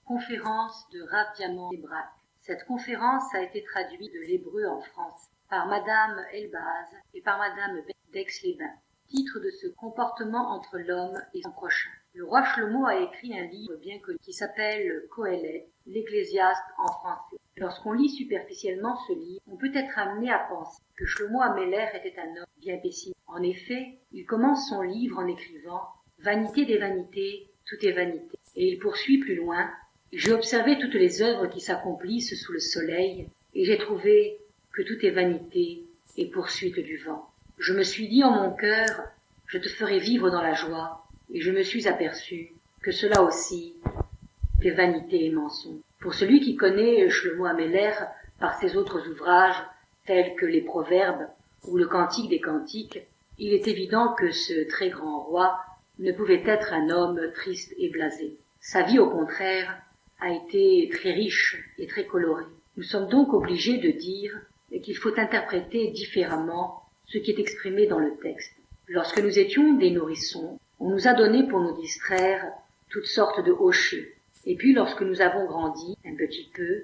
Conférence de Rav Diamant Ebrak. Cette conférence a été traduite de l'hébreu en France par Madame Elbaz et par Madame d'Aix-les-Bains. Titre de ce comportement entre l'homme et son prochain. Le roi Shlomo a écrit un livre bien connu qui s'appelle Qohélet, l'Ecclésiaste en français. Lorsqu'on lit superficiellement ce livre, on peut être amené à penser que Shlomo Améler était un homme bien pessimiste. En effet, il commence son livre en écrivant « Vanité des vanités, tout est vanité ». Et il poursuit plus loin « J'ai observé toutes les œuvres qui s'accomplissent sous le soleil, et j'ai trouvé que tout est vanité et poursuite du vent. Je me suis dit en mon cœur, je te ferai vivre dans la joie, et je me suis aperçu que cela aussi est vanité et mensonge. » Pour celui qui connaît Shlomo Améler par ses autres ouvrages, tels que les Proverbes ou le Cantique des Cantiques, il est évident que ce très grand roi ne pouvait être un homme triste et blasé. Sa vie, au contraire, a été très riche et très colorée. Nous sommes donc obligés de dire qu'il faut interpréter différemment ce qui est exprimé dans le texte. Lorsque nous étions des nourrissons, on nous a donné pour nous distraire toutes sortes de hochets. Et puis lorsque nous avons grandi un petit peu,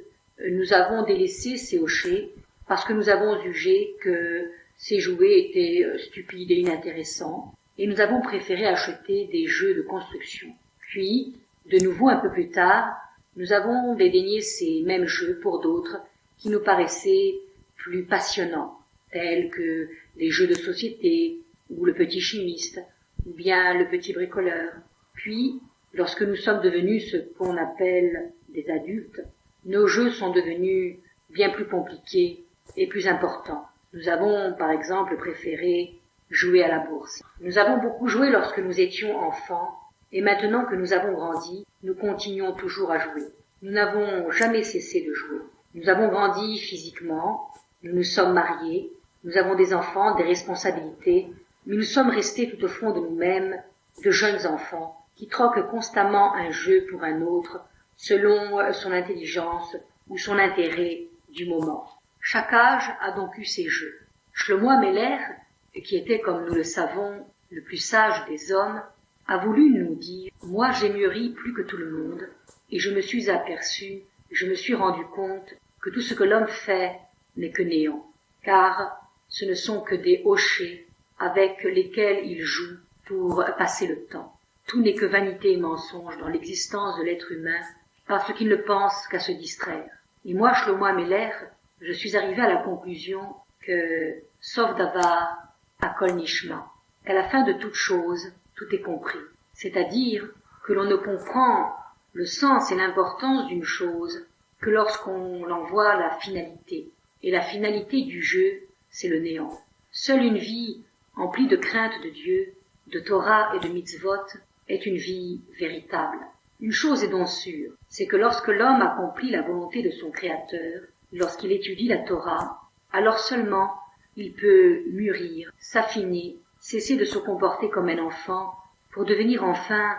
nous avons délaissé ces hochets parce que nous avons jugé que ces jouets étaient stupides et inintéressants, et nous avons préféré acheter des jeux de construction. Puis, de nouveau un peu plus tard, nous avons dédaigné ces mêmes jeux pour d'autres qui nous paraissaient plus passionnants, tels que les jeux de société, ou le petit chimiste, ou bien le petit bricoleur. Puis, lorsque nous sommes devenus ce qu'on appelle des adultes, nos jeux sont devenus bien plus compliqués et plus importants. Nous avons, par exemple, préféré jouer à la bourse. Nous avons beaucoup joué lorsque nous étions enfants, et maintenant que nous avons grandi, nous continuons toujours à jouer. Nous n'avons jamais cessé de jouer. Nous avons grandi physiquement, nous nous sommes mariés, nous avons des enfants, des responsabilités, mais nous sommes restés tout au fond de nous-mêmes de jeunes enfants qui troquent constamment un jeu pour un autre selon son intelligence ou son intérêt du moment. Chaque âge a donc eu ses jeux. Shlomo Améler, qui était, comme nous le savons, le plus sage des hommes, a voulu nous dire « Moi j'ai mûri plus que tout le monde, et je me suis aperçu, je me suis rendu compte que tout ce que l'homme fait n'est que néant, car ce ne sont que des hochets avec lesquels il joue pour passer le temps. Tout n'est que vanité et mensonge dans l'existence de l'être humain, parce qu'il ne pense qu'à se distraire. Et moi, Shlomo Améler, je suis arrivé à la conclusion que, sauf davar, akol nishma, qu'à la fin de toute chose, tout est compris. C'est-à-dire que l'on ne comprend le sens et l'importance d'une chose que lorsqu'on en voit la finalité. Et la finalité du jeu, c'est le néant. Seule une vie emplie de crainte de Dieu, de Torah et de mitzvot, est une vie véritable. Une chose est donc sûre, c'est que lorsque l'homme accomplit la volonté de son Créateur, lorsqu'il étudie la Torah, alors seulement il peut mûrir, s'affiner, cesser de se comporter comme un enfant, pour devenir enfin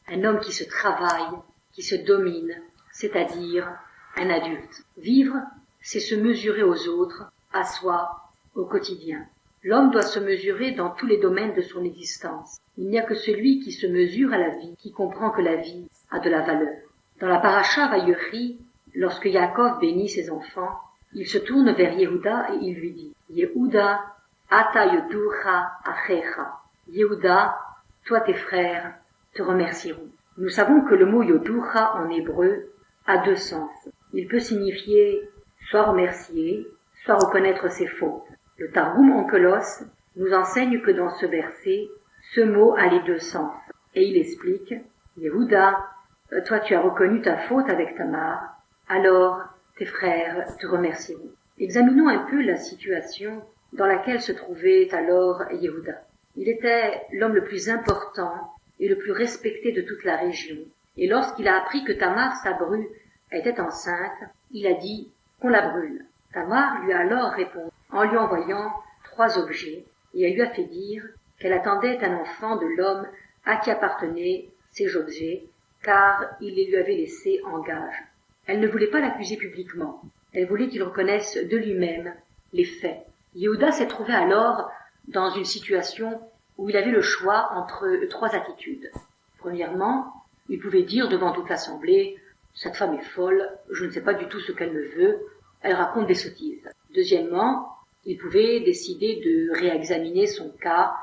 un homme qui se travaille, qui se domine, c'est-à-dire un adulte. Vivre, c'est se mesurer aux autres, à soi, au quotidien. L'homme doit se mesurer dans tous les domaines de son existence. Il n'y a que celui qui se mesure à la vie, qui comprend que la vie a de la valeur. Dans la paracha Vayechi, lorsque Yaakov bénit ses enfants, il se tourne vers Yehuda et il lui dit « Yehuda, ata yoducha achecha » Yehuda, toi tes frères te remercieront. Nous savons que le mot yoducha en hébreu a deux sens. Il peut signifier soit remercier, soit reconnaître ses fautes. Le Targum Onkelos nous enseigne que dans ce verset, ce mot a les deux sens. Et il explique, Yehuda, toi tu as reconnu ta faute avec Tamar, alors tes frères te remercieront. Examinons un peu la situation dans laquelle se trouvait alors Yehuda. Il était l'homme le plus important et le plus respecté de toute la région. Et lorsqu'il a appris que Tamar, sa bru, était enceinte, il a dit qu'on la brûle. Tamar lui a alors répondu en lui envoyant 3 objets et elle lui a fait dire qu'elle attendait un enfant de l'homme à qui appartenaient ces objets, car il les lui avait laissés en gage. Elle ne voulait pas l'accuser publiquement. Elle voulait qu'il reconnaisse de lui-même les faits. Yehuda s'est trouvé alors dans une situation où il avait le choix entre 3 attitudes. Premièrement, il pouvait dire devant toute l'assemblée cette femme est folle, je ne sais pas du tout ce qu'elle me veut, elle raconte des sottises. Deuxièmement, il pouvait décider de réexaminer son cas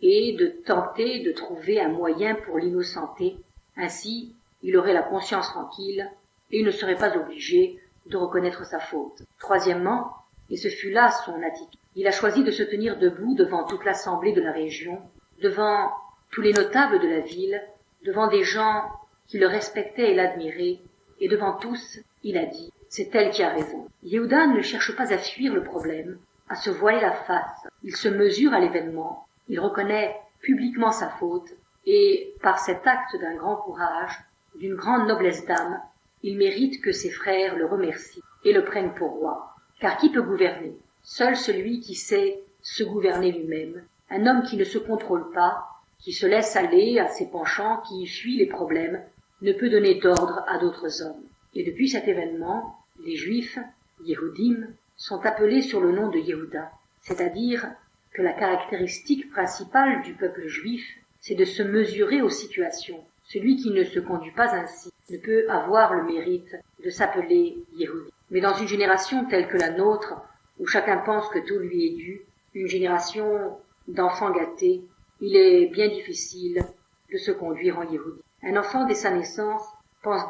et de tenter de trouver un moyen pour l'innocenter. Ainsi, il aurait la conscience tranquille et il ne serait pas obligé de reconnaître sa faute. Troisièmement, et ce fut là son attitude, il a choisi de se tenir debout devant toute l'assemblée de la région, devant tous les notables de la ville, devant des gens qui le respectaient et l'admiraient, et devant tous, il a dit, c'est elle qui a raison. Yehuda ne cherche pas à fuir le problème, à se voiler la face. Il se mesure à l'événement, il reconnaît publiquement sa faute, et par cet acte d'un grand courage, d'une grande noblesse d'âme, il mérite que ses frères le remercient et le prennent pour roi. Car qui peut gouverner? Seul celui qui sait se gouverner lui-même, un homme qui ne se contrôle pas, qui se laisse aller à ses penchants, qui fuit les problèmes, ne peut donner d'ordre à d'autres hommes. Et depuis cet événement, les Juifs, Yehudim, sont appelés sur le nom de Yehuda, c'est-à-dire que la caractéristique principale du peuple juif, c'est de se mesurer aux situations. Celui qui ne se conduit pas ainsi ne peut avoir le mérite de s'appeler Yehudi. Mais dans une génération telle que la nôtre, où chacun pense que tout lui est dû, une génération d'enfants gâtés, il est bien difficile de se conduire en Yehudi. Un enfant dès sa naissance pense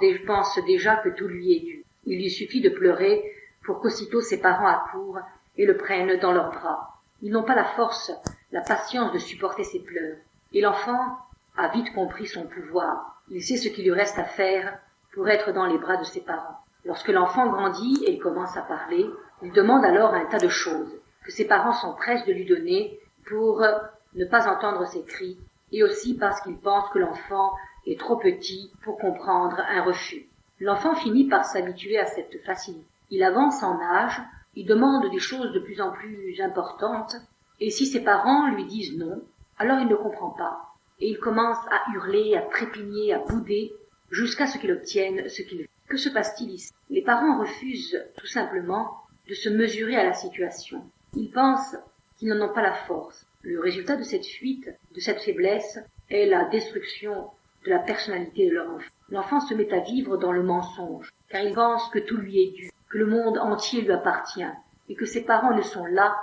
déjà que tout lui est dû. Il lui suffit de pleurer pour qu'aussitôt ses parents accourent et le prennent dans leurs bras. Ils n'ont pas la force, la patience de supporter ses pleurs. Et l'enfant a vite compris son pouvoir. Il sait ce qu'il lui reste à faire pour être dans les bras de ses parents. Lorsque l'enfant grandit et commence à parler, il demande alors un tas de choses que ses parents sont prêts de lui donner pour ne pas entendre ses cris, et aussi parce qu'il pense que l'enfant est trop petit pour comprendre un refus. L'enfant finit par s'habituer à cette facilité. Il avance en âge, il demande des choses de plus en plus importantes, et si ses parents lui disent non, alors il ne comprend pas, et il commence à hurler, à trépigner, à bouder, jusqu'à ce qu'il obtienne ce qu'il veut. Que se passe-t-il ici? Les parents refusent tout simplement de se mesurer à la situation. Ils pensent qu'ils n'en ont pas la force. Le résultat de cette fuite, de cette faiblesse, est la destruction de la personnalité de leur enfant. L'enfant se met à vivre dans le mensonge, car il pense que tout lui est dû, que le monde entier lui appartient, et que ses parents ne sont là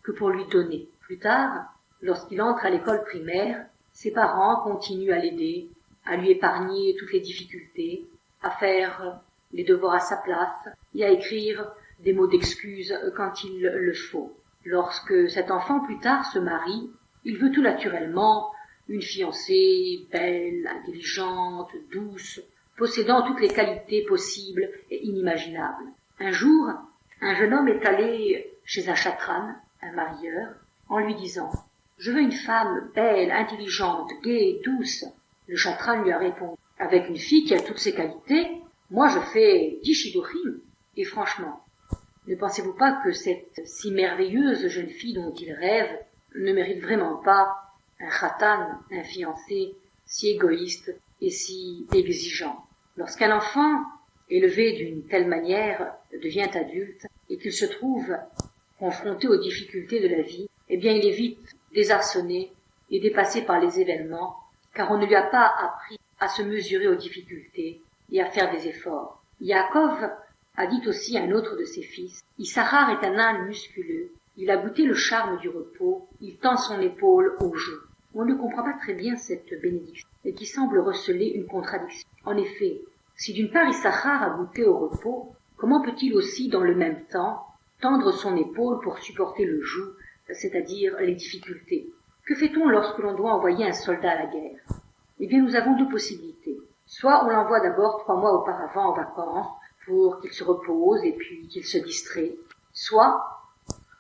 que pour lui donner. Plus tard, lorsqu'il entre à l'école primaire, ses parents continuent à l'aider, à lui épargner toutes les difficultés, à faire les devoirs à sa place et à écrire des mots d'excuse quand il le faut. Lorsque cet enfant plus tard se marie, il veut tout naturellement une fiancée belle, intelligente, douce, possédant toutes les qualités possibles et inimaginables. Un jour, un jeune homme est allé chez un chatran, un marieur, en lui disant « Je veux une femme belle, intelligente, gaie, douce ». Le chatran lui a répondu « Avec une fille qui a toutes ces qualités, moi je fais 10 shidurim. Et franchement, ne pensez-vous pas que cette si merveilleuse jeune fille dont il rêve ne mérite vraiment pas un khatan, un fiancé, si égoïste et si exigeant? Lorsqu'un enfant, élevé d'une telle manière, devient adulte et qu'il se trouve confronté aux difficultés de la vie, eh bien il est vite désarçonné et dépassé par les événements, car on ne lui a pas appris à se mesurer aux difficultés et à faire des efforts. Yaakov a dit aussi à un autre de ses fils, « Issachar est un âne musculeux, il a goûté le charme du repos, il tend son épaule au jeu. » On ne comprend pas très bien cette bénédiction, et qui semble receler une contradiction. En effet, si d'une part Issachar a goûté au repos, comment peut-il aussi, dans le même temps, tendre son épaule pour supporter le joug, c'est-à-dire les difficultés? Que fait-on lorsque l'on doit envoyer un soldat à la guerre? Eh bien, nous avons deux possibilités. Soit on l'envoie d'abord 3 mois auparavant en vacances, pour qu'il se repose et puis qu'il se distrait, soit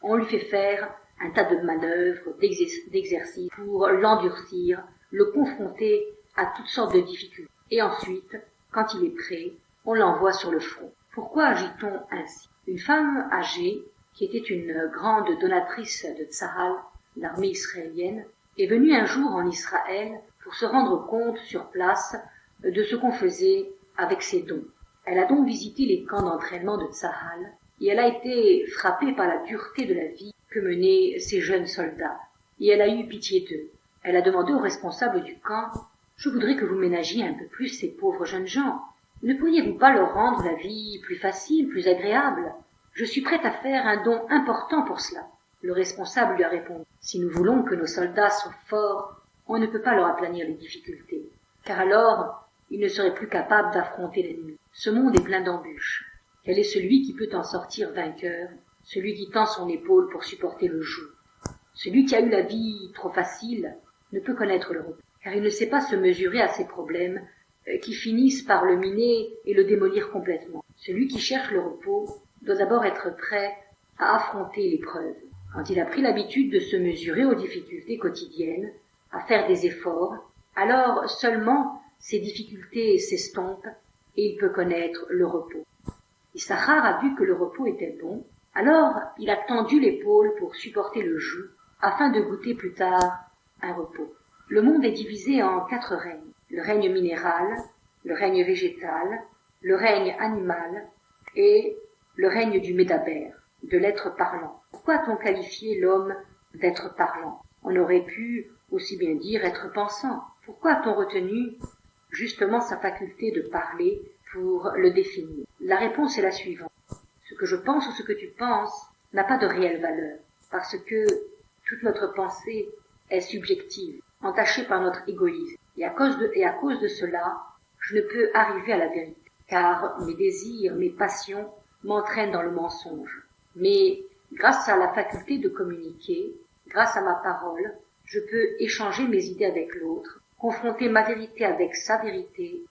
on lui fait faire un tas de manœuvres, d'exercices pour l'endurcir, le confronter à toutes sortes de difficultés. Et ensuite, quand il est prêt, on l'envoie sur le front. Pourquoi agit-on ainsi? Une femme âgée, qui était une grande donatrice de Tsahal, l'armée israélienne, est venue un jour en Israël pour se rendre compte sur place de ce qu'on faisait avec ses dons. Elle a donc visité les camps d'entraînement de Tsahal et elle a été frappée par la dureté de la vie que menaient ces jeunes soldats. Et elle a eu pitié d'eux. Elle a demandé aux responsables du camp « Je voudrais que vous ménagiez un peu plus ces pauvres jeunes gens. Ne pourriez-vous pas leur rendre la vie plus facile, plus agréable? Je suis prête à faire un don important pour cela. Le responsable lui a répondu. Si nous voulons que nos soldats soient forts, on ne peut pas leur aplanir les difficultés, car alors ils ne seraient plus capables d'affronter l'ennemi. Ce monde est plein d'embûches. Quel est celui qui peut en sortir vainqueur? Celui qui tend son épaule pour supporter le joug. Celui qui a eu la vie trop facile ne peut connaître le repos, car il ne sait pas se mesurer à ses problèmes qui finissent par le miner et le démolir complètement. Celui qui cherche le repos doit d'abord être prêt à affronter l'épreuve. Quand il a pris l'habitude de se mesurer aux difficultés quotidiennes, à faire des efforts, alors seulement ces difficultés s'estompent et il peut connaître le repos. Issachar a vu que le repos était bon, alors il a tendu l'épaule pour supporter le joug, afin de goûter plus tard un repos. Le monde est divisé en 4 règnes. Le règne minéral, le règne végétal, le règne animal et le règne du médaber, de l'être parlant. Pourquoi a-t-on qualifié l'homme d'être parlant? On aurait pu aussi bien dire être pensant. Pourquoi a-t-on retenu justement sa faculté de parler pour le définir? La réponse est la suivante. Ce que je pense ou ce que tu penses n'a pas de réelle valeur, parce que toute notre pensée est subjective, entachée par notre égoïsme. Et à cause de cela, je ne peux arriver à la vérité, car mes désirs, mes passions m'entraînent dans le mensonge. Mais grâce à la faculté de communiquer, grâce à ma parole, je peux échanger mes idées avec l'autre, confronter ma vérité avec sa vérité,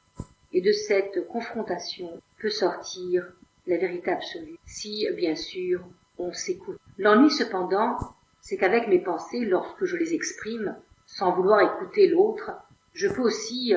et de cette confrontation peut sortir la vérité absolue, si, bien sûr, on s'écoute. L'ennui, cependant, c'est qu'avec mes pensées, lorsque je les exprime, sans vouloir écouter l'autre, je peux aussi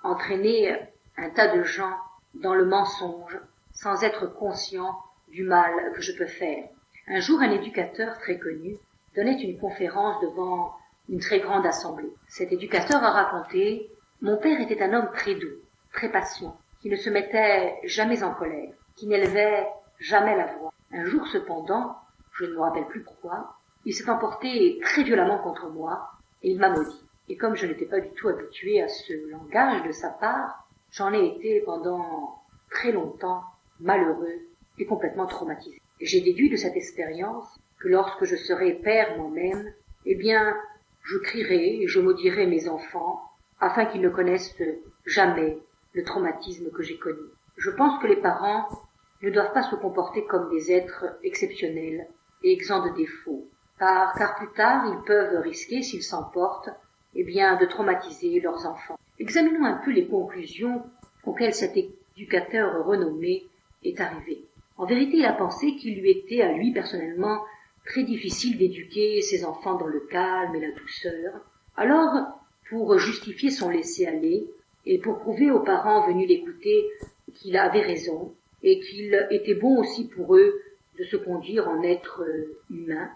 entraîner un tas de gens dans le mensonge, sans être conscient du mal que je peux faire. Un jour, un éducateur très connu donnait une conférence devant une très grande assemblée. Cet éducateur a raconté « Mon père était un homme très doux, très patient, qui ne se mettait jamais en colère, qui n'élevait jamais la voix. Un jour cependant, je ne me rappelle plus pourquoi, il s'est emporté très violemment contre moi et il m'a maudit. Et comme je n'étais pas du tout habituée à ce langage de sa part, j'en ai été pendant très longtemps malheureux et complètement traumatisé. J'ai déduit de cette expérience que lorsque je serai père moi-même, eh bien, je crierai et je maudirai mes enfants afin qu'ils ne connaissent jamais le traumatisme que j'ai connu. Je pense que les parents ne doivent pas se comporter comme des êtres exceptionnels et exempts de défauts, car plus tard ils peuvent risquer, s'ils s'emportent, eh bien, de traumatiser leurs enfants. Examinons un peu les conclusions auxquelles cet éducateur renommé est arrivé. En vérité, il a pensé qu'il lui était, à lui personnellement, très difficile d'éduquer ses enfants dans le calme et la douceur. Alors, pour justifier son laisser-aller, et pour prouver aux parents venus l'écouter qu'il avait raison, et qu'il était bon aussi pour eux de se conduire en être humain,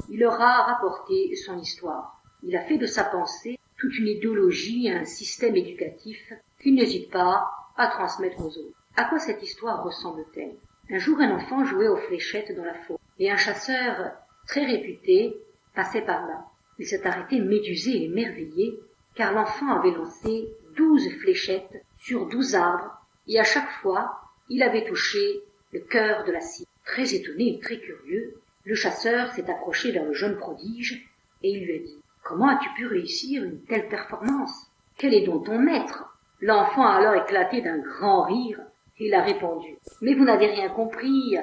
il leur a rapporté son histoire. Il a fait de sa pensée toute une idéologie, un système éducatif qu'il n'hésite pas à transmettre aux autres. À quoi cette histoire ressemble-t-elle? Un jour, un enfant jouait aux fléchettes dans la forêt, et un chasseur très réputé passait par là. Il s'est arrêté médusé et émerveillé, car l'enfant avait lancé 12 fléchettes sur 12 arbres, et à chaque fois, il avait touché le cœur de la cible. Très étonné et très curieux, le chasseur s'est approché vers le jeune prodige, et il lui a dit « Comment as-tu pu réussir une telle performance? Quel est donc ton maître ?» L'enfant a alors éclaté d'un grand rire, et il a répondu « Mais vous n'avez rien compris,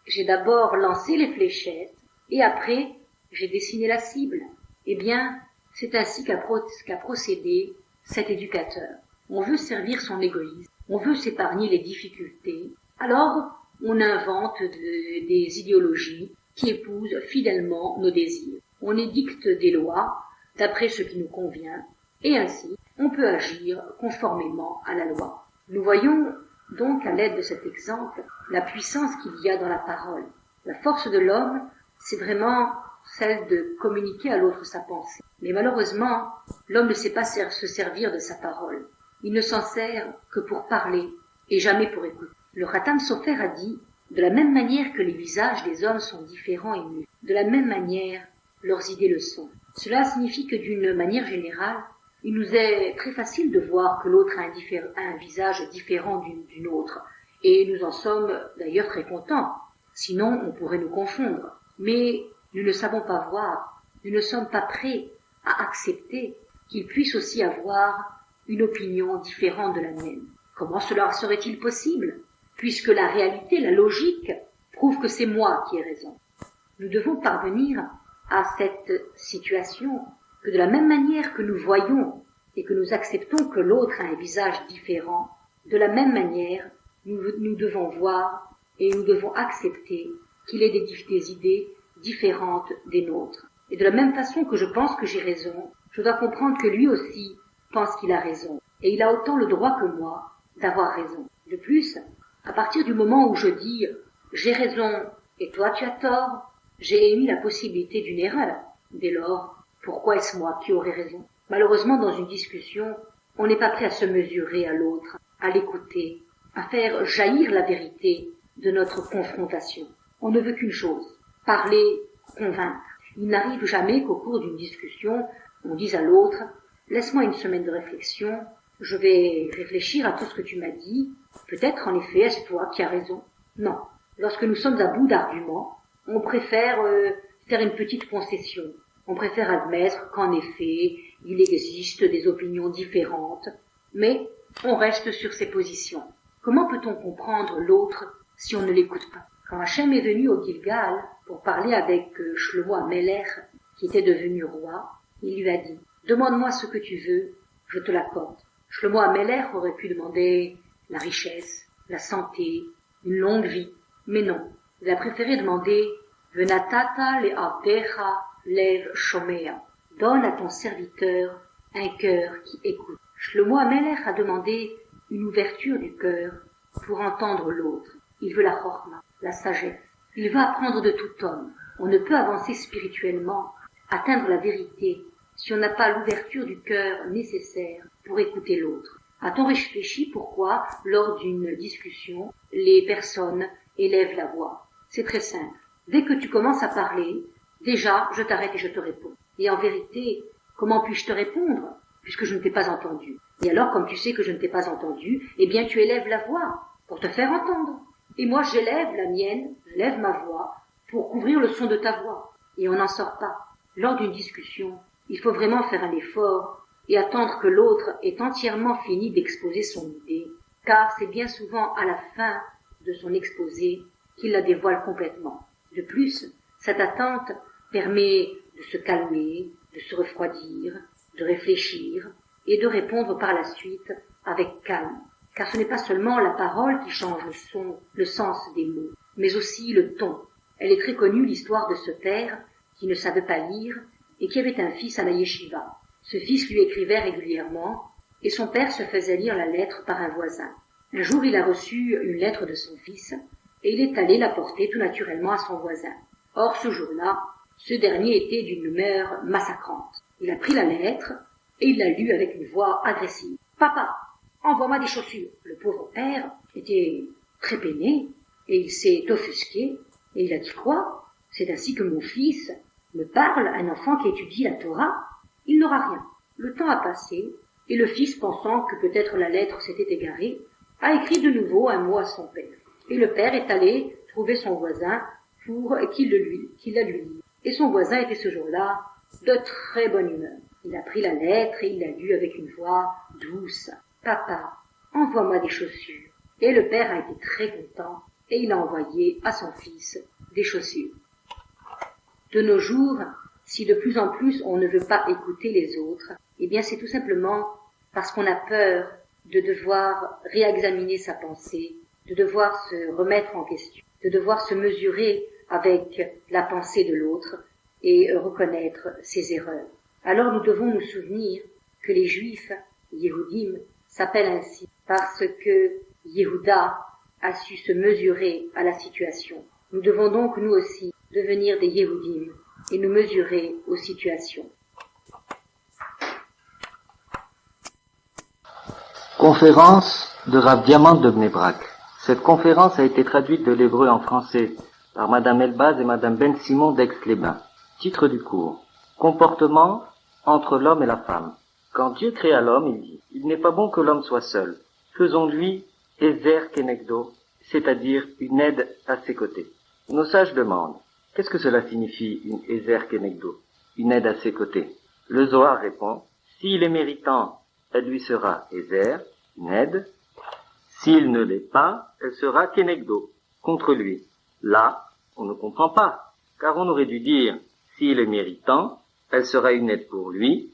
j'ai d'abord lancé les fléchettes, et après, j'ai dessiné la cible. » Eh bien, c'est ainsi qu'a procédé cet éducateur. On veut servir son égoïsme, on veut s'épargner les difficultés, alors on invente des idéologies qui épousent fidèlement nos désirs. On édicte des lois d'après ce qui nous convient, et ainsi on peut agir conformément à la loi. Nous voyons donc à l'aide de cet exemple la puissance qu'il y a dans la parole. La force de l'homme, c'est vraiment celle de communiquer à l'autre sa pensée. Mais malheureusement, l'homme ne sait pas se servir de sa parole. Il ne s'en sert que pour parler et jamais pour écouter. Le Khatam Sofer a dit « De la même manière que les visages des hommes sont différents et muets, de la même manière, leurs idées le sont. » Cela signifie que d'une manière générale, Il nous est très facile de voir que l'autre a un visage différent d'une autre, et nous en sommes d'ailleurs très contents, sinon on pourrait nous confondre. Mais nous ne savons pas voir, nous ne sommes pas prêts à accepter qu'il puisse aussi avoir une opinion différente de la mienne. Comment cela serait-il possible, puisque la réalité, la logique, prouve que c'est moi qui ai raison. Nous devons parvenir à cette situation que de la même manière que nous voyons et que nous acceptons que l'autre a un visage différent, de la même manière, nous devons voir et nous devons accepter qu'il ait des idées différentes des nôtres. Et de la même façon que je pense que j'ai raison, je dois comprendre que lui aussi pense qu'il a raison. Et il a autant le droit que moi d'avoir raison. De plus, à partir du moment où je dis « j'ai raison et toi tu as tort », j'ai émis la possibilité d'une erreur. Dès lors, pourquoi est-ce moi qui aurais raison? Malheureusement, dans une discussion, on n'est pas prêt à se mesurer à l'autre, à l'écouter, à faire jaillir la vérité de notre confrontation. On ne veut qu'une chose, parler, convaincre. Il n'arrive jamais qu'au cours d'une discussion, on dise à l'autre « laisse-moi une semaine de réflexion, je vais réfléchir à tout ce que tu m'as dit, peut-être en effet est-ce toi qui as raison ». Non, lorsque nous sommes à bout d'arguments, on préfère faire une petite concession. On préfère admettre qu'en effet, il existe des opinions différentes, mais on reste sur ses positions. Comment peut-on comprendre l'autre si on ne l'écoute pas? Quand Hachem est venu au Gilgal pour parler avec Shlomo Amelech, qui était devenu roi, il lui a dit « Demande-moi ce que tu veux, je te l'accorde ». Shlomo Amelech aurait pu demander la richesse, la santé, une longue vie, mais non. Il a préféré demander « Venatata le avdecha lev shomea ». Donne à ton serviteur un cœur qui écoute. Shlomo Amelech a demandé une ouverture du cœur pour entendre l'autre. Il veut la chorma, la sagesse. Il veut apprendre de tout homme. On ne peut avancer spirituellement, atteindre la vérité, si on n'a pas l'ouverture du cœur nécessaire pour écouter l'autre. A-t-on réfléchi pourquoi, lors d'une discussion, les personnes élèvent la voix? C'est très simple. Dès que tu commences à parler, déjà, je t'arrête et je te réponds. Et en vérité, comment puis-je te répondre, puisque je ne t'ai pas entendu? Et alors, comme tu sais que je ne t'ai pas entendu, eh bien, tu élèves la voix pour te faire entendre. Et moi, j'élève la mienne, j'élève ma voix pour couvrir le son de ta voix. Et on n'en sort pas. Lors d'une discussion, il faut vraiment faire un effort et attendre que l'autre ait entièrement fini d'exposer son idée, car c'est bien souvent à la fin de son exposé qu'il la dévoile complètement. De plus, cette attente permet de se calmer, de se refroidir, de réfléchir et de répondre par la suite avec calme. Car ce n'est pas seulement la parole qui change le sens des mots, mais aussi le ton. Elle est très connue, l'histoire de ce père qui ne savait pas lire et qui avait un fils à la yeshiva. Ce fils lui écrivait régulièrement et son père se faisait lire la lettre par un voisin. Un jour, il a reçu une lettre de son fils et il est allé la porter tout naturellement à son voisin. Or, ce jour-là, ce dernier était d'une humeur massacrante. Il a pris la lettre et il l'a lue avec une voix agressive. « Papa, envoie-moi des chaussures !» Le pauvre père était très peiné et il s'est offusqué et il a dit « Quoi ? C'est ainsi que mon fils me parle, un enfant qui étudie la Torah ? Il n'aura rien. » Le temps a passé et le fils, pensant que peut-être la lettre s'était égarée, a écrit de nouveau un mot à son père. Et le père est allé trouver son voisin pour qu'il la lui lise. Et son voisin était ce jour-là de très bonne humeur. Il a pris la lettre et il l'a lue avec une voix douce. « Papa, envoie-moi des chaussures. » Et le père a été très content et il a envoyé à son fils des chaussures. De nos jours, si de plus en plus on ne veut pas écouter les autres, eh bien c'est tout simplement parce qu'on a peur de devoir réexaminer sa pensée, de devoir se remettre en question, de devoir se mesurer avec la pensée de l'autre et reconnaître ses erreurs. Alors nous devons nous souvenir que les Juifs, Yehudim, s'appellent ainsi parce que Yehuda a su se mesurer à la situation. Nous devons donc nous aussi devenir des Yehudim et nous mesurer aux situations. Conférence de Rav Diamant de Bnei Brak. Cette conférence a été traduite de l'hébreu en français par Madame Elbaz et Madame Ben Simon d'Aix-les-Bains. Titre du cours: Comportement entre l'homme et la femme. Quand Dieu créa l'homme, il dit, il n'est pas bon que l'homme soit seul. Faisons-lui Ezer Kenegdo, c'est-à-dire une aide à ses côtés. Nos sages demandent, qu'est-ce que cela signifie une Ezer Kenegdo, une aide à ses côtés? Le Zohar répond, s'il est méritant, elle lui sera Ezer, une aide. S'il ne l'est pas, elle sera Kenegdo, contre lui. Là, on ne comprend pas, car on aurait dû dire, s'il est méritant, elle sera une aide pour lui,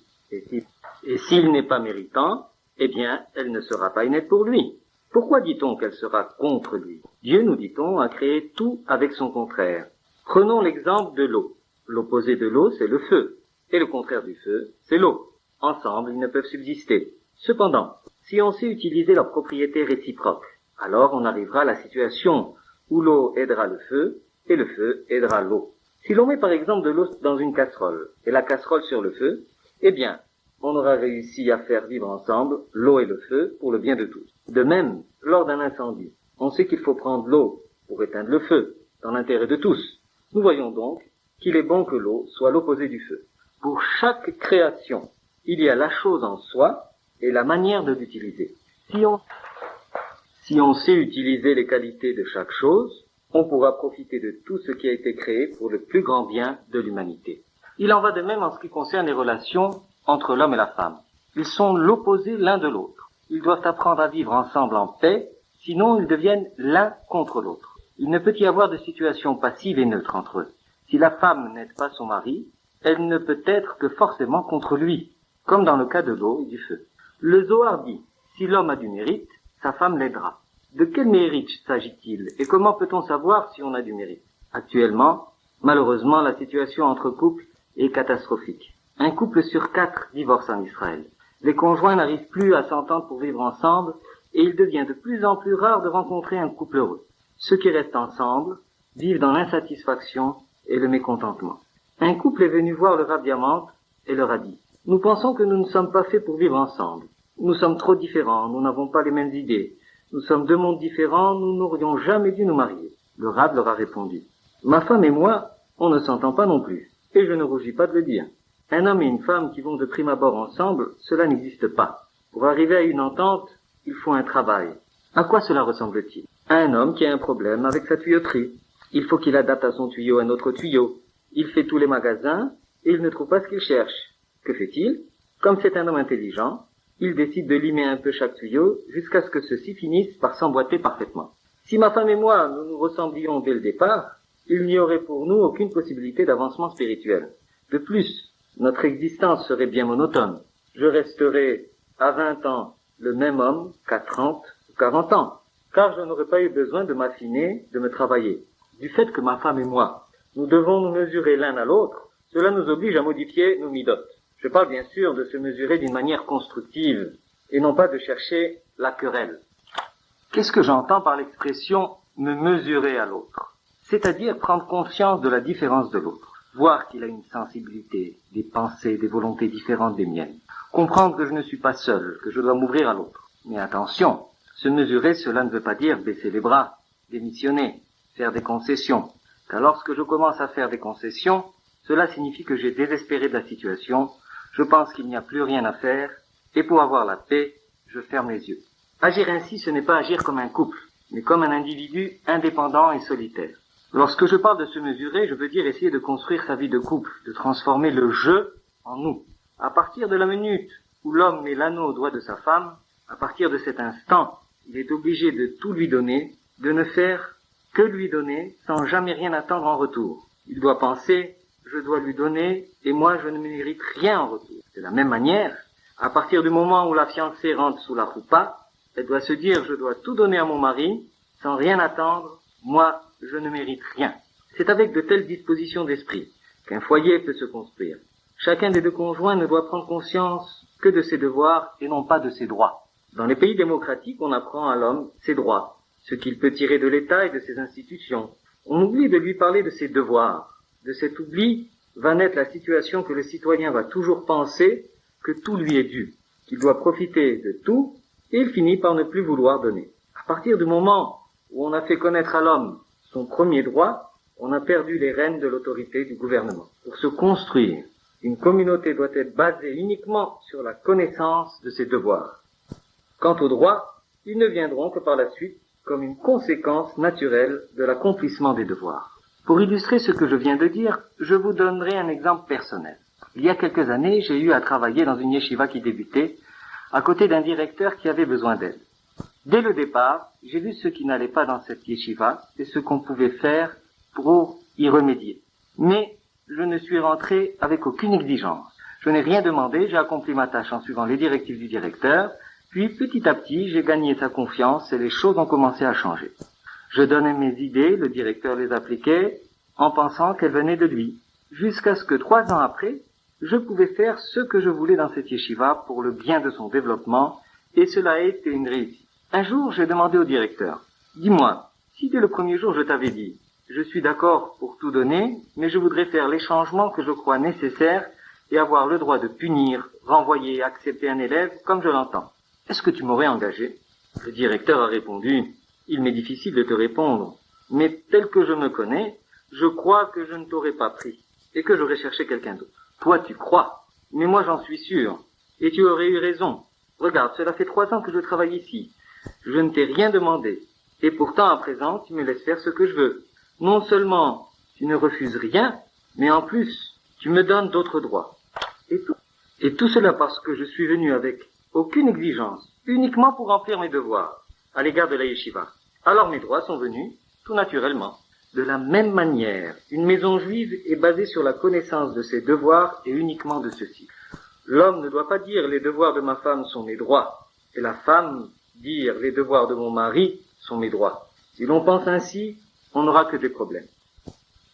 et s'il n'est pas méritant, eh bien, elle ne sera pas une aide pour lui. Pourquoi dit-on qu'elle sera contre lui? Dieu, nous dit-on, a créé tout avec son contraire. Prenons l'exemple de l'eau. L'opposé de l'eau, c'est le feu, et le contraire du feu, c'est l'eau. Ensemble, ils ne peuvent subsister. Cependant, si on sait utiliser leurs propriétés réciproques, alors on arrivera à la situation où l'eau aidera le feu, et le feu aidera l'eau. Si l'on met par exemple de l'eau dans une casserole, et la casserole sur le feu, eh bien, on aura réussi à faire vivre ensemble l'eau et le feu pour le bien de tous. De même, lors d'un incendie, on sait qu'il faut prendre l'eau pour éteindre le feu, dans l'intérêt de tous. Nous voyons donc qu'il est bon que l'eau soit l'opposé du feu. Pour chaque création, il y a la chose en soi et la manière de l'utiliser. Si on sait utiliser les qualités de chaque chose, on pourra profiter de tout ce qui a été créé pour le plus grand bien de l'humanité. Il en va de même en ce qui concerne les relations entre l'homme et la femme. Ils sont l'opposé l'un de l'autre. Ils doivent apprendre à vivre ensemble en paix, sinon ils deviennent l'un contre l'autre. Il ne peut y avoir de situation passive et neutre entre eux. Si la femme n'aide pas son mari, elle ne peut être que forcément contre lui, comme dans le cas de l'eau et du feu. Le Zohar dit, si l'homme a du mérite, sa femme l'aidera. De quel mérite s'agit-il et comment peut-on savoir si on a du mérite? Actuellement, malheureusement, la situation entre couples est catastrophique. Un couple sur 4 divorce en Israël. Les conjoints n'arrivent plus à s'entendre pour vivre ensemble et il devient de plus en plus rare de rencontrer un couple heureux. Ceux qui restent ensemble vivent dans l'insatisfaction et le mécontentement. Un couple est venu voir le Rav Diamant et leur a dit, nous pensons que nous ne sommes pas faits pour vivre ensemble. Nous sommes trop différents, nous n'avons pas les mêmes idées. Nous sommes deux mondes différents, nous n'aurions jamais dû nous marier. Le Rav leur a répondu, ma femme et moi, on ne s'entend pas non plus, et je ne rougis pas de le dire. Un homme et une femme qui vont de prime abord ensemble, cela n'existe pas. Pour arriver à une entente, il faut un travail. À quoi cela ressemble-t-il? À un homme qui a un problème avec sa tuyauterie. Il faut qu'il adapte à son tuyau un autre tuyau. Il fait tous les magasins, et il ne trouve pas ce qu'il cherche. Que fait-il? Comme c'est un homme intelligent, il décide de limer un peu chaque tuyau jusqu'à ce que ceux-ci finissent par s'emboîter parfaitement. Si ma femme et moi, nous nous ressemblions dès le départ, il n'y aurait pour nous aucune possibilité d'avancement spirituel. De plus, notre existence serait bien monotone. Je resterais à 20 ans le même homme qu'à 30 ou 40 ans, car je n'aurais pas eu besoin de m'affiner, de me travailler. Du fait que ma femme et moi, nous devons nous mesurer l'un à l'autre, cela nous oblige à modifier nos midotes. Je parle bien sûr de se mesurer d'une manière constructive et non pas de chercher la querelle. Qu'est-ce que j'entends par l'expression « me mesurer à l'autre » ? C'est-à-dire prendre conscience de la différence de l'autre, voir qu'il a une sensibilité, des pensées, des volontés différentes des miennes, comprendre que je ne suis pas seul, que je dois m'ouvrir à l'autre. Mais attention, se mesurer, cela ne veut pas dire baisser les bras, démissionner, faire des concessions. Car lorsque je commence à faire des concessions, cela signifie que j'ai désespéré de la situation, je pense qu'il n'y a plus rien à faire, et pour avoir la paix, je ferme les yeux. Agir ainsi, ce n'est pas agir comme un couple, mais comme un individu indépendant et solitaire. Lorsque je parle de se mesurer, je veux dire essayer de construire sa vie de couple, de transformer le je en nous. À partir de la minute où l'homme met l'anneau au doigt de sa femme, à partir de cet instant, il est obligé de tout lui donner, de ne faire que lui donner sans jamais rien attendre en retour. Il doit penser, je dois lui donner et moi je ne mérite rien en retour. De la même manière, à partir du moment où la fiancée rentre sous la roupa, elle doit se dire, je dois tout donner à mon mari sans rien attendre, moi je ne mérite rien. C'est avec de telles dispositions d'esprit qu'un foyer peut se construire. Chacun des deux conjoints ne doit prendre conscience que de ses devoirs et non pas de ses droits. Dans les pays démocratiques, on apprend à l'homme ses droits, ce qu'il peut tirer de l'État et de ses institutions. On oublie de lui parler de ses devoirs. De cet oubli va naître la situation que le citoyen va toujours penser que tout lui est dû, qu'il doit profiter de tout, et il finit par ne plus vouloir donner. À partir du moment où on a fait connaître à l'homme son premier droit, on a perdu les rênes de l'autorité du gouvernement. Pour se construire Une communauté doit être basée uniquement sur la connaissance de ses devoirs. Quant aux droits, ils ne viendront que par la suite comme une conséquence naturelle de l'accomplissement des devoirs. Pour illustrer ce que je viens de dire, je vous donnerai un exemple personnel. Il y a quelques années, j'ai eu à travailler dans une yeshiva qui débutait, à côté d'un directeur qui avait besoin d'aide. Dès le départ, j'ai vu ce qui n'allait pas dans cette yeshiva et ce qu'on pouvait faire pour y remédier. Mais je ne suis rentré avec aucune exigence. Je n'ai rien demandé, j'ai accompli ma tâche en suivant les directives du directeur, puis petit à petit, j'ai gagné sa confiance et les choses ont commencé à changer. Je donnais mes idées, le directeur les appliquait, en pensant qu'elles venaient de lui, jusqu'à ce que 3 ans après, je pouvais faire ce que je voulais dans cette yeshiva pour le bien de son développement, et cela a été une réussite. Un jour, j'ai demandé au directeur, « Dis-moi, si dès le premier jour je t'avais dit, je suis d'accord pour tout donner, mais je voudrais faire les changements que je crois nécessaires et avoir le droit de punir, renvoyer, accepter un élève comme je l'entends. Est-ce que tu m'aurais engagé ?» Le directeur a répondu, « Il m'est difficile de te répondre, mais tel que je me connais, je crois que je ne t'aurais pas pris et que j'aurais cherché quelqu'un d'autre. Toi, tu crois, mais moi j'en suis sûr, et tu aurais eu raison. Regarde, cela fait 3 ans que je travaille ici. Je ne t'ai rien demandé, et pourtant à présent tu me laisses faire ce que je veux. Non seulement tu ne refuses rien, mais en plus tu me donnes d'autres droits. Et tout cela parce que je suis venu avec aucune exigence, uniquement pour remplir mes devoirs à l'égard de la yeshiva. Alors mes droits sont venus tout naturellement. De la même manière, une maison juive est basée sur la connaissance de ses devoirs et uniquement de ceux-ci. L'homme ne doit pas dire les devoirs de ma femme sont mes droits, et la femme dire les devoirs de mon mari sont mes droits. Si l'on pense ainsi, on n'aura que des problèmes.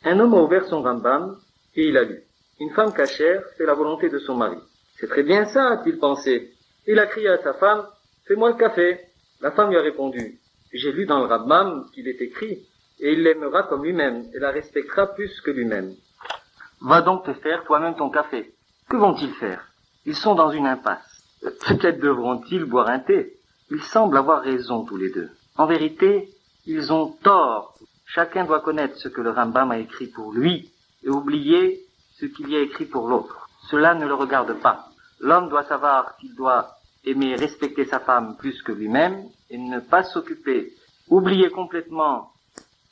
Un homme a ouvert son Rambam et il a lu. Une femme cachère fait la volonté de son mari. C'est très bien ça, a-t-il pensé. Il a crié à sa femme, fais-moi le café. La femme lui a répondu, j'ai lu dans le Rambam qu'il est écrit, et il l'aimera comme lui-même, et la respectera plus que lui-même. Va donc te faire toi-même ton café. Que vont-ils faire? Ils sont dans une impasse. Peut-être devront-ils boire un thé. Ils semblent avoir raison tous les deux. En vérité, ils ont tort. Chacun doit connaître ce que le Rambam a écrit pour lui, et oublier ce qu'il y a écrit pour l'autre. Cela ne le regarde pas. L'homme doit savoir qu'il doit aimer et respecter sa femme plus que lui-même, et ne pas s'occuper, oublier complètement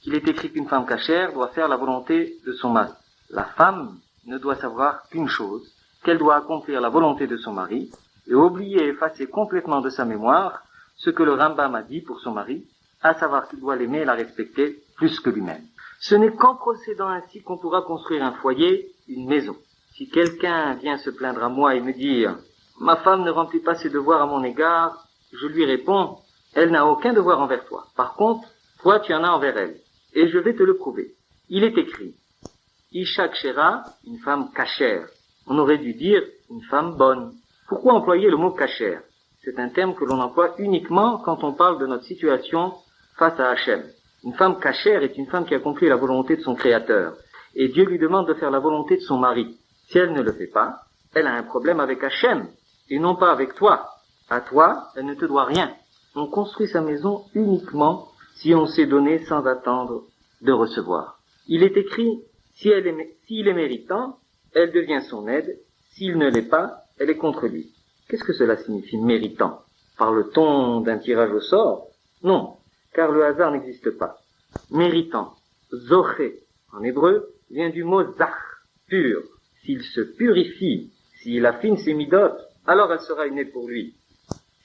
qu'il est écrit qu'une femme cachère doit faire la volonté de son mari. La femme ne doit savoir qu'une chose, qu'elle doit accomplir la volonté de son mari, et oublier et effacer complètement de sa mémoire ce que le Rambam a dit pour son mari, à savoir qu'il doit l'aimer et la respecter plus que lui-même. Ce n'est qu'en procédant ainsi qu'on pourra construire un foyer, une maison. Si quelqu'un vient se plaindre à moi et me dire « Ma femme ne remplit pas ses devoirs à mon égard », je lui réponds « Elle n'a aucun devoir envers toi. Par contre, toi tu en as envers elle. Et je vais te le prouver. Il est écrit « Isha kshera », une femme cachère. On aurait dû dire « une femme bonne ». Pourquoi employer le mot cachère? C'est un terme que l'on emploie uniquement quand on parle de notre situation face à Hachem. Une femme cachère est une femme qui accomplit la volonté de son Créateur. Et Dieu lui demande de faire la volonté de son mari. Si elle ne le fait pas, elle a un problème avec Hachem, et non pas avec toi. À toi, elle ne te doit rien. On construit sa maison uniquement si on s'est donné sans attendre de recevoir. Il est écrit, s'il est méritant, elle devient son aide. S'il ne l'est pas, elle est contre lui. Qu'est-ce que cela signifie, méritant? Parle-t-on d'un tirage au sort? Non, car le hasard n'existe pas. Méritant, zoché, en hébreu, vient du mot zach, pur. S'il se purifie, s'il affine ses midotes, alors elle sera une aide pour lui.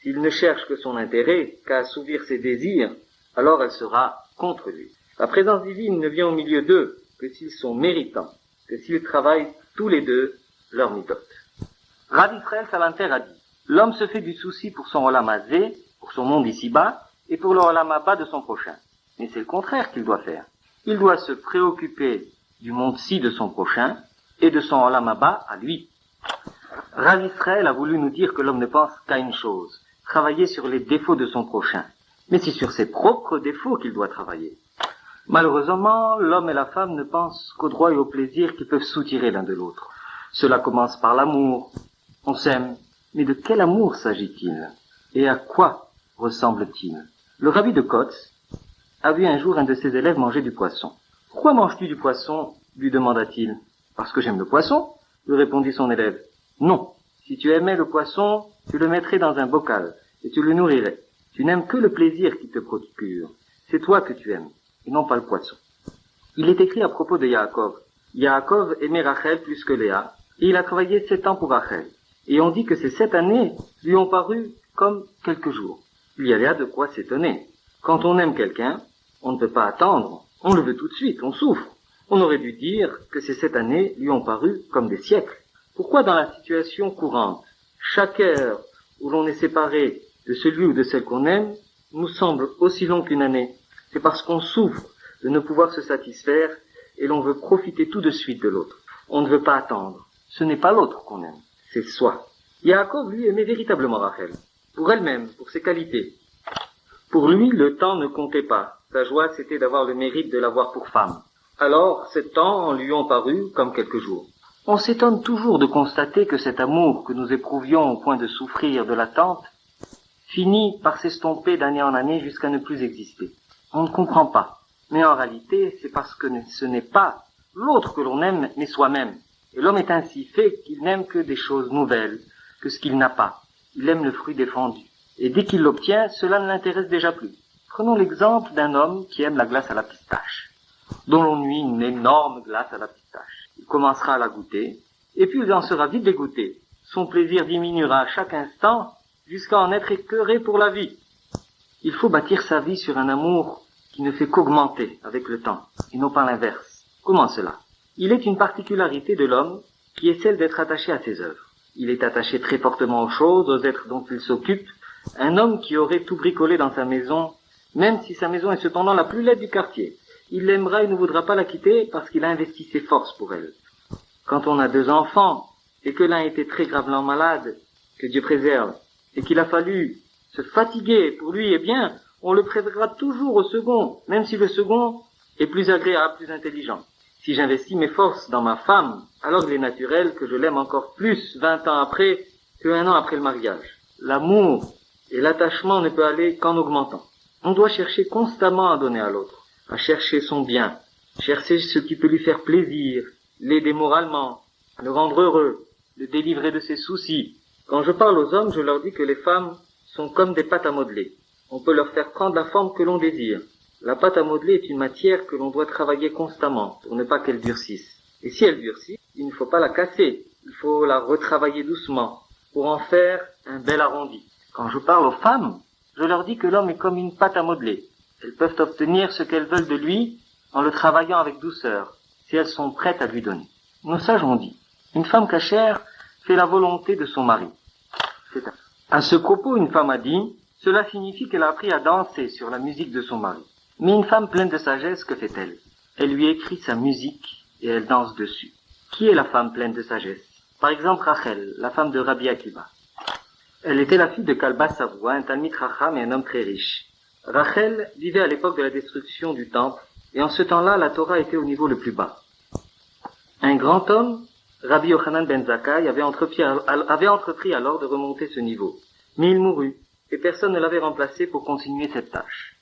S'il ne cherche que son intérêt, qu'à assouvir ses désirs, alors elle sera contre lui. La présence divine ne vient au milieu d'eux que s'ils sont méritants, que s'ils travaillent tous les deux leur midote. Rav Israël Salanter a dit, l'homme se fait du souci pour son olam hazé, pour son monde ici-bas, et pour le olam haba de son prochain. Mais c'est le contraire qu'il doit faire. Il doit se préoccuper du monde-ci de son prochain, et de son olam haba à lui. Rav Israël a voulu nous dire que l'homme ne pense qu'à une chose, travailler sur les défauts de son prochain. Mais c'est sur ses propres défauts qu'il doit travailler. Malheureusement, l'homme et la femme ne pensent qu'aux droits et aux plaisirs qui peuvent soutirer l'un de l'autre. Cela commence par l'amour. On s'aime. Mais de quel amour s'agit-il? Et à quoi ressemble-t-il? Le rabbi de Kotz a vu un jour un de ses élèves manger du poisson. « Pourquoi manges-tu du poisson ?» lui demanda-t-il. « Parce que j'aime le poisson. lui répondit son élève. Non. Si tu aimais le poisson, tu le mettrais dans un bocal et tu le nourrirais. Tu n'aimes que le plaisir qu'il te procure. C'est toi que tu aimes, et non pas le poisson. Il est écrit à propos de Yaakov. Yaakov aimait Rachel plus que Léa, et il a travaillé 7 ans pour Rachel. Et on dit que ces 7 années lui ont paru comme quelques jours. Il y a là de quoi s'étonner. Quand on aime quelqu'un, on ne peut pas attendre, on le veut tout de suite, on souffre. On aurait dû dire que ces 7 années lui ont paru comme des siècles. Pourquoi dans la situation courante, chaque heure où l'on est séparé de celui ou de celle qu'on aime nous semble aussi long qu'une année? C'est parce qu'on souffre de ne pouvoir se satisfaire et l'on veut profiter tout de suite de l'autre. On ne veut pas attendre. Ce n'est pas l'autre qu'on aime, c'est soi. Yaakov, lui, aimait véritablement Rachel, pour elle-même, pour ses qualités. Pour lui, le temps ne comptait pas. Sa joie, c'était d'avoir le mérite de l'avoir pour femme. Alors, 7 ans lui ont paru comme quelques jours. On s'étonne toujours de constater que cet amour que nous éprouvions au point de souffrir de l'attente finit par s'estomper d'année en année jusqu'à ne plus exister. On ne comprend pas. Mais en réalité, c'est parce que ce n'est pas l'autre que l'on aime, mais soi-même. Et l'homme est ainsi fait qu'il n'aime que des choses nouvelles, que ce qu'il n'a pas. Il aime le fruit défendu. Et dès qu'il l'obtient, cela ne l'intéresse déjà plus. Prenons l'exemple d'un homme qui aime la glace à la pistache, dont l'on nuit une énorme glace à la pistache. Il commencera à la goûter, et puis il en sera vite dégoûté. Son plaisir diminuera à chaque instant, jusqu'à en être écœuré pour la vie. Il faut bâtir sa vie sur un amour qui ne fait qu'augmenter avec le temps, et non pas l'inverse. Comment cela? Il est une particularité de l'homme qui est celle d'être attaché à ses œuvres. Il est attaché très fortement aux choses, aux êtres dont il s'occupe. Un homme qui aurait tout bricolé dans sa maison, même si sa maison est cependant la plus laide du quartier, il l'aimera et ne voudra pas la quitter parce qu'il a investi ses forces pour elle. Quand on a 2 enfants, et que l'un était très gravement malade, que Dieu préserve, et qu'il a fallu se fatiguer pour lui, eh bien, on le préférera toujours au second, même si le second est plus agréable, plus intelligent. Si j'investis mes forces dans ma femme, alors il est naturel que je l'aime encore plus 20 ans après que 1 an après le mariage. L'amour et l'attachement ne peut aller qu'en augmentant. On doit chercher constamment à donner à l'autre, à chercher son bien, chercher ce qui peut lui faire plaisir, l'aider moralement, le rendre heureux, le délivrer de ses soucis. Quand je parle aux hommes, je leur dis que les femmes sont comme des pâtes à modeler. On peut leur faire prendre la forme que l'on désire. La pâte à modeler est une matière que l'on doit travailler constamment pour ne pas qu'elle durcisse. Et si elle durcit, il ne faut pas la casser, il faut la retravailler doucement pour en faire un bel arrondi. Quand je parle aux femmes, je leur dis que l'homme est comme une pâte à modeler. Elles peuvent obtenir ce qu'elles veulent de lui en le travaillant avec douceur, si elles sont prêtes à lui donner. Nos sages ont dit, une femme cachère fait la volonté de son mari. À ce propos, une femme a dit, cela signifie qu'elle a appris à danser sur la musique de son mari. Mais une femme pleine de sagesse, que fait-elle? Elle lui écrit sa musique et elle danse dessus. Qui est la femme pleine de sagesse? Par exemple, Rachel, la femme de Rabbi Akiva. Elle était la fille de Kalba Savoie, un Talmid Chacham et un homme très riche. Rachel vivait à l'époque de la destruction du temple, et en ce temps-là, la Torah était au niveau le plus bas. Un grand homme, Rabbi Yochanan ben Zakkai, avait entrepris alors de remonter ce niveau. Mais il mourut, et personne ne l'avait remplacé pour continuer cette tâche.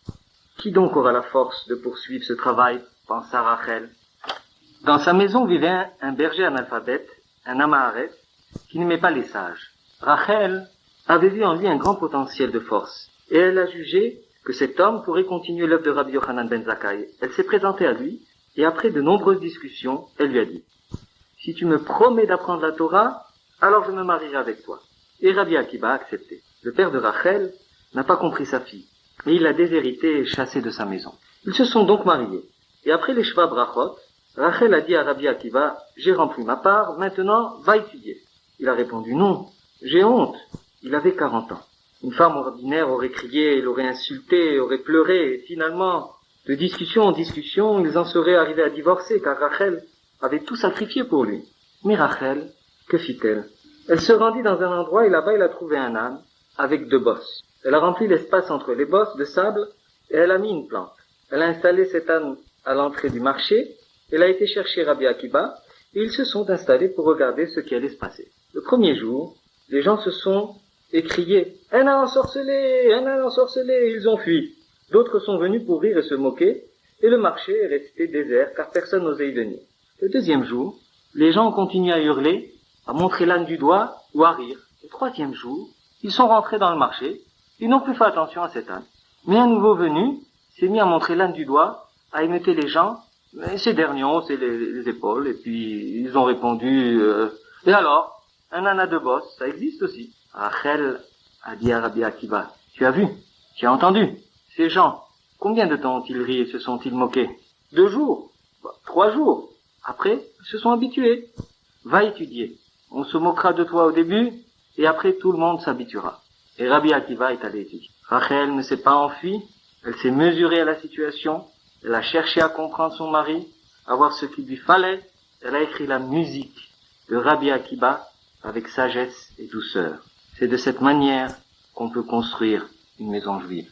Qui donc aura la force de poursuivre ce travail, pensa Rachel. Dans sa maison vivait un berger analphabète, un Amaharet, qui n'aimait pas les sages. Rachel avait vu en lui un grand potentiel de force, et elle a jugé que cet homme pourrait continuer l'œuvre de Rabbi Yochanan ben Zakkai. Elle s'est présentée à lui, et après de nombreuses discussions, elle lui a dit, « Si tu me promets d'apprendre la Torah, alors je me marierai avec toi. » Et Rabbi Akiva a accepté. Le père de Rachel n'a pas compris sa fille, et il l'a déshéritée et chassée de sa maison. Ils se sont donc mariés, et après les Sheva Brachot, Rachel a dit à Rabbi Akiva, « J'ai rempli ma part, maintenant va étudier. » Il a répondu, « Non, j'ai honte. » Il avait 40 ans. Une femme ordinaire aurait crié, l'aurait insulté, aurait pleuré, et finalement, de discussion en discussion, ils en seraient arrivés à divorcer, car Rachel avait tout sacrifié pour lui. Mais Rachel, que fit-elle? Elle se rendit dans un endroit et là-bas elle a trouvé un âne avec 2 bosses. Elle a rempli l'espace entre les bosses de sable et elle a mis une plante. Elle a installé cet âne à l'entrée du marché, elle a été chercher Rabbi Akiva et ils se sont installés pour regarder ce qui allait se passer. Le premier jour, les gens se sont écriés « Un âne ensorcelé! Un âne ensorcelé !» Ils ont fui. D'autres sont venus pour rire et se moquer et le marché est resté désert car personne n'osait y venir. Le deuxième jour, les gens ont continué à hurler à montrer l'âne du doigt ou à rire. Le troisième jour, ils sont rentrés dans le marché, ils n'ont plus fait attention à cet âne. Mais un nouveau venu s'est mis à montrer l'âne du doigt, à émeuter les gens, mais c'est dernier, c'est les épaules, et puis ils ont répondu, et alors, un âne à deux bosses, ça existe aussi. Rachel a dit à Rabbi Akiva, tu as vu, tu as entendu, ces gens, combien de temps ont-ils ri et se sont-ils moqués? 2 jours, 3 jours, après, ils se sont habitués. Va étudier, on se moquera de toi au début, et après tout le monde s'habituera. Et Rabbi Akiva est allé étudier. Rachel ne s'est pas enfuie, elle s'est mesurée à la situation, elle a cherché à comprendre son mari, à voir ce qu'il lui fallait, elle a écrit la musique de Rabbi Akiva avec sagesse et douceur. C'est de cette manière qu'on peut construire une maison juive.